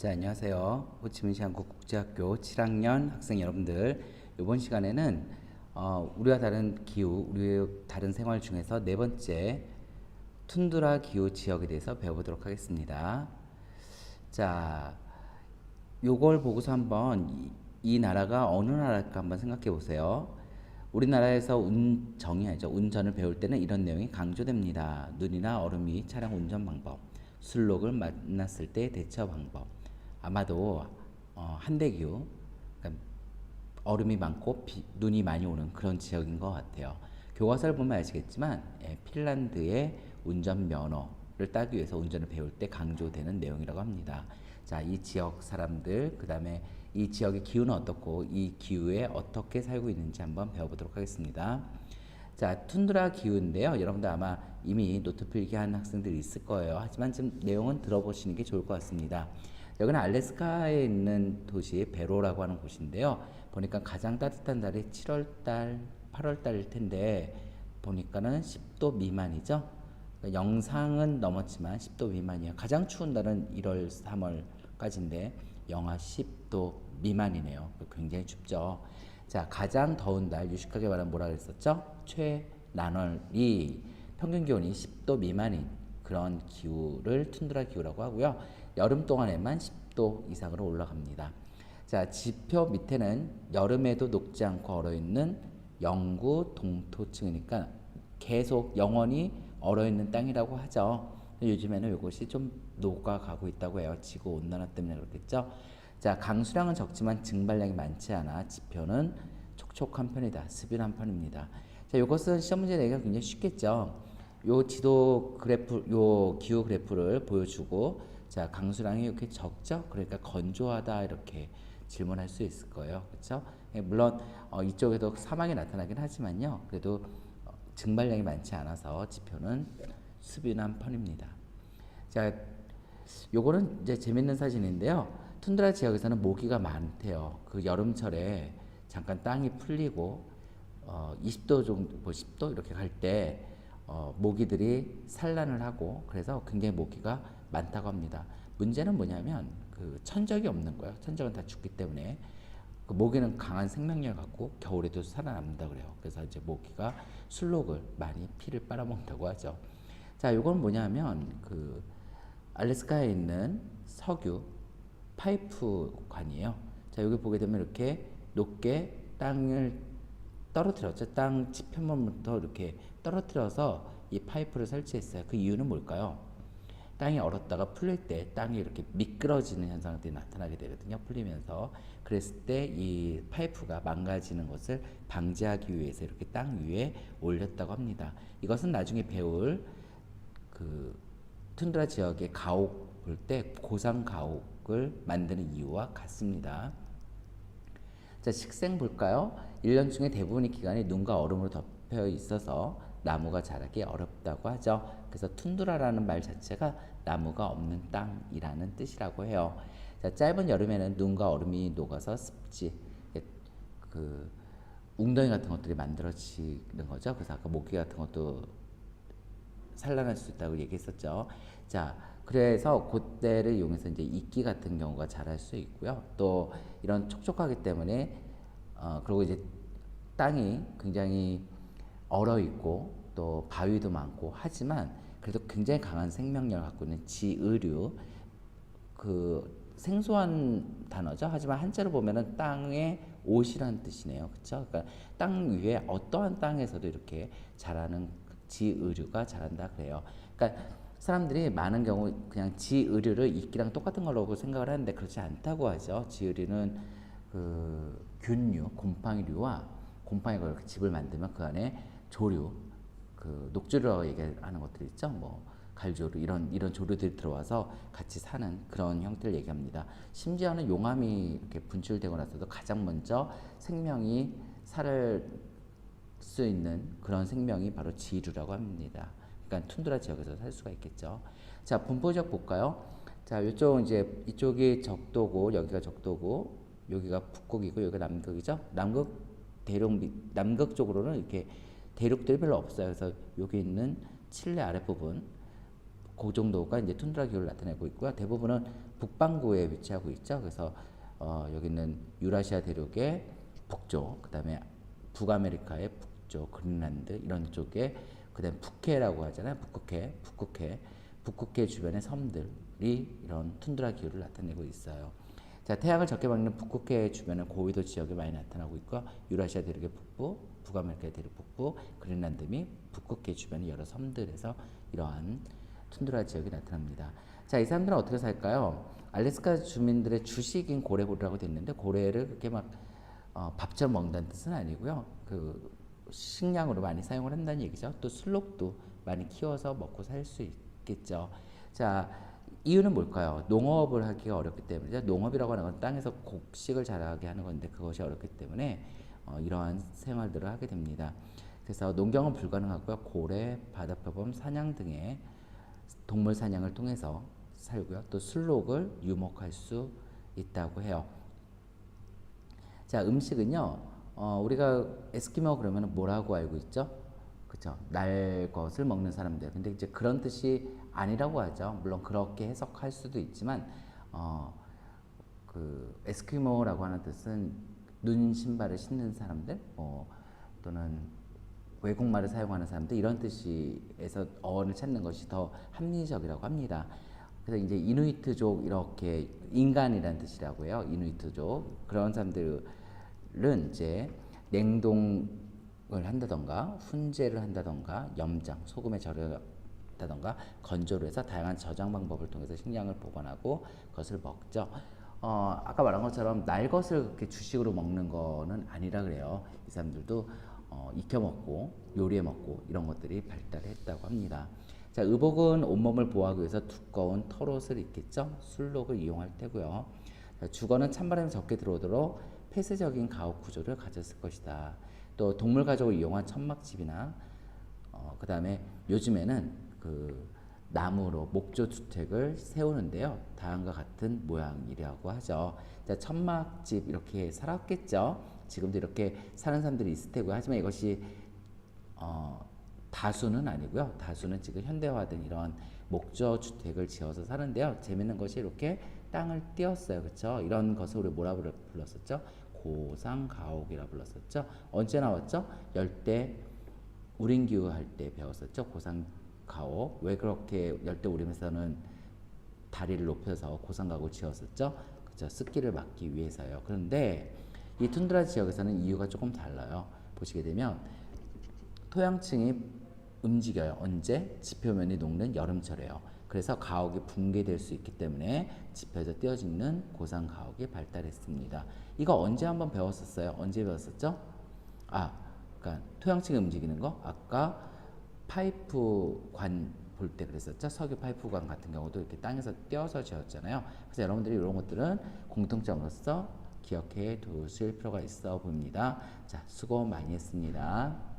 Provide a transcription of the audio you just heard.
자, 안녕하세요. 호치민시 한국국제학교 7학년 학생 여러분들. 이번 시간에는 우리와 다른 기후, 우리의 다른 생활 중에서 네 번째 툰드라 기후 지역에 대해서 배워보도록 하겠습니다. 자, 요걸 보고서 한번 이 나라가 어느 나라일까 한번 생각해 보세요. 우리나라에서 운전이 아니죠. 운전을 배울 때는 이런 내용이 강조됩니다. 눈이나 얼음이 차량 운전 방법, 술록을 만났을 때 대처 방법. 아마도 한대기후, 그러니까 얼음이 많고 눈이 많이 오는 그런 지역인 것 같아요. 교과서를 보면 아시겠지만 핀란드의 운전 면허를 따기 위해서 운전을 배울 때 강조되는 내용이라고 합니다. 자, 이 지역 사람들, 그 다음에 이 지역의 기후는 어떻고 이 기후에 어떻게 살고 있는지 한번 배워보도록 하겠습니다. 자, 툰드라 기후인데요. 여러분들 아마 이미 노트 필기한 학생들이 있을 거예요. 하지만 좀 내용은 들어보시는 게 좋을 것 같습니다. 여기는 알래스카에 있는 도시 베로라고 하는 곳인데요. 보니까 가장 따뜻한 달이 7월달, 8월달일 텐데 보니까는 10도 미만이죠. 그러니까 영상은 넘었지만 10도 미만이에요. 가장 추운 달은 1월, 3월까지인데 영하 10도 미만이네요. 굉장히 춥죠. 자, 가장 더운 달, 유식하게 말하면 뭐라 그랬었죠? 최난월이 평균 기온이 10도 미만인 그런 기후를 툰드라 기후라고 하고요. 여름 동안에만 10도 이상으로 올라갑니다. 자, 지표 밑에는 여름에도 녹지 않고 얼어있는 영구 동토층이니까 계속 영원히 얼어있는 땅이라고 하죠. 요즘에는 이것이 좀 녹아가고 있다고 해요. 지구 온난화 때문에 그렇겠죠. 자, 강수량은 적지만 증발량이 많지 않아 지표는 촉촉한 편이다. 스비한 편입니다. 자, 이것은 시험 문제 내기가 굉장히 쉽겠죠. 요 지도 그래프, 요 기후 그래프를 보여주고, 자, 강수량이 이렇게 적죠? 그러니까 건조하다 이렇게 질문할 수 있을 거예요. 그렇죠? 물론 이쪽에도 사막이 나타나긴 하지만요. 그래도 증발량이 많지 않아서 지표는 수빈한 편입니다. 자, 요거는 이제 재밌는 사진인데요. 툰드라 지역에서는 모기가 많대요. 그 여름철에 잠깐 땅이 풀리고 20도 정도, 뭐 10도 이렇게 갈 때 모기들이 산란을 하고 그래서 굉장히 모기가 많다고 합니다. 문제는 뭐냐면 그 천적이 없는 거예요. 천적은 다 죽기 때문에 그 모기는 강한 생명력을 갖고 겨울에도 살아남는다 그래요. 그래서 이제 모기가 술록을 많이 피를 빨아먹는다고 하죠. 자, 이건 뭐냐면 그 알래스카에 있는 석유 파이프관이에요. 자, 여기 보게 되면 이렇게 높게 땅을 떨어뜨렸죠. 땅 지표면부터 이렇게 떨어뜨려서 이 파이프를 설치했어요. 그 이유는 뭘까요? 땅이 얼었다가 풀릴 때 땅이 이렇게 미끄러지는 현상들이 나타나게 되거든요. 풀리면서. 그랬을 때 이 파이프가 망가지는 것을 방지하기 위해서 이렇게 땅 위에 올렸다고 합니다. 이것은 나중에 배울 그 툰드라 지역의 가옥 볼 때 고상 가옥을 만드는 이유와 같습니다. 자, 식생 볼까요? 1년 중에 대부분의 기간이 눈과 얼음으로 덮여 있어서 나무가 자라기 어렵다고 하죠. 그래서 툰드라라는 말 자체가 나무가 없는 땅이라는 뜻이라고 해요. 자, 짧은 여름에는 눈과 얼음이 녹아서 습지, 그 웅덩이 같은 것들이 만들어지는 거죠. 그래서 아까 모기 같은 것도 산란할 수 있다고 얘기했었죠. 자, 그래서 그때를 이용해서 이제 이끼 같은 경우가 자랄 수 있고요. 또 이런 촉촉하기 때문에 그리고 이제 땅이 굉장히 얼어 있고 또 바위도 많고 하지만 그래도 굉장히 강한 생명력을 갖고 있는 지의류, 그 생소한 단어죠. 하지만 한자로 보면은 땅의 옷이라는 뜻이네요. 그렇죠? 그러니까 땅 위에 어떠한 땅에서도 이렇게 자라는 지의류가 자란다 그래요. 그러니까 사람들이 많은 경우 그냥 지의류를 이끼랑 똑같은 걸로 생각을 하는데 그렇지 않다고 하죠. 지의류는 그 균류, 곰팡이류와 곰팡이가 이렇게 집을 만들면 그 안에 조류, 그 녹조류라고 얘기하는 것들 있죠. 뭐 갈조류 이런 조류들이 들어와서 같이 사는 그런 형태를 얘기합니다. 심지어는 용암이 이렇게 분출되고 나서도 가장 먼저 생명이 살을 수 있는 그런 생명이 바로 지류라고 합니다. 그러니까 툰드라 지역에서 살 수가 있겠죠. 자, 분포적 볼까요? 자, 이쪽 이제 이쪽이 적도고 여기가 적도고 여기가 북극이고 여기가 남극이죠. 남극 쪽으로는 이렇게 대륙들이 별로 없어요. 그래서 여기 있는 칠레 아랫부분 그 정도가 이제 툰드라 기후를 나타내고 있고요. 대부분은 북반구에 위치하고 있죠. 그래서 여기는 유라시아 대륙의 북쪽, 그다음에 북아메리카의 북쪽, 그린란드 이런 쪽에 그다음 북해라고 하잖아요. 북극해 주변의 섬들이 이런 툰드라 기후를 나타내고 있어요. 자, 태양을 적게 받는 북극해 주변은 고위도 지역에 많이 나타나고 있고 유라시아 대륙의 북부, 북아메리카 대륙 북부, 그린란드 및 북극해 주변의 여러 섬들에서 이러한 툰드라 지역이 나타납니다. 자, 이 사람들은 어떻게 살까요? 알래스카 주민들의 주식인 고래고래라고 돼 있는데 고래를 그렇게 막 밥처럼 먹는다는 뜻은 아니고요. 그 식량으로 많이 사용을 한다는 얘기죠. 또 술록도 많이 키워서 먹고 살 수 있겠죠. 자, 이유는 뭘까요? 농업을 하기가 어렵기 때문이죠. 농업이라고 하는 건 땅에서 곡식을 자라게 하는 건데 그것이 어렵기 때문에 이러한 생활들을 하게 됩니다. 그래서 농경은 불가능하고요. 고래, 바다표범, 사냥 등의 동물 사냥을 통해서 살고요. 또 술록을 유목할 수 있다고 해요. 자, 음식은요. 우리가 에스키모 그러면 뭐라고 알고 있죠? 그쵸? 날 것을 먹는 사람들. 근데 이제 그런 뜻이 아니라고 하죠. 물론 그렇게 해석할 수도 있지만, 그 에스키모라고 하는 뜻은 눈 신발을 신는 사람들, 또는 외국말을 사용하는 사람들 이런 뜻에서 어원을 찾는 것이 더 합리적이라고 합니다. 그래서 이제 이누이트족 이렇게 인간이라는 뜻이라고 해요. 이누이트족 그런 사람들은 이제 냉동을 한다던가 훈제를 한다던가 염장 소금에 절였다던가 건조를 해서 다양한 저장 방법을 통해서 식량을 보관하고 그것을 먹죠. 아까 말한 것처럼 날 것을 그렇게 주식으로 먹는 거는 아니라 그래요. 이 사람들도 익혀 먹고 요리해 먹고 이런 것들이 발달했다고 합니다. 자, 의복은 온몸을 보호하기 위해서 두꺼운 털옷을 입겠죠. 술록을 이용할 테고요. 자, 주거는 찬바람이 적게 들어오도록 폐쇄적인 가옥 구조를 가졌을 것이다. 또 동물 가족을 이용한 천막집이나 그 다음에 요즘에는 그 나무로 목조 주택을 세우는데요. 다음과 같은 모양이라고 하죠. 자, 천막집 이렇게 살았겠죠. 지금도 이렇게 사는 사람들이 있을 테고요. 하지만 이것이 다수는 아니고요. 다수는 지금 현대화된 이런 목조 주택을 지어서 사는데요. 재밌는 것이 이렇게 땅을 띄었어요. 그렇죠? 이런 것을 우리 뭐라 불렀었죠? 고상가옥이라 불렀었죠. 언제 나왔죠? 열대 우림기후 할 때 배웠었죠. 고상가옥. 왜 그렇게 열대 우림에서는 다리를 높여서 고상가옥을 지었었죠? 그렇죠? 습기를 막기 위해서요. 그런데 이 툰드라 지역에서는 이유가 조금 달라요. 보시게 되면 토양층이 움직여요. 언제? 지표면이 녹는 여름철에요. 그래서 가옥이 붕괴될 수 있기 때문에 지표에서 띄어짓는 고상 가옥이 발달했습니다. 이거 언제 한번 배웠었어요? 언제 배웠었죠? 그러니까 토양층이 움직이는 거 아까 파이프관 볼 때 그랬었죠. 석유 파이프관 같은 경우도 이렇게 땅에서 띄어서 지었잖아요. 그래서 여러분들이 이런 것들은 공통점으로서 기억해 두실 필요가 있어 보입니다. 자, 수고 많이 했습니다.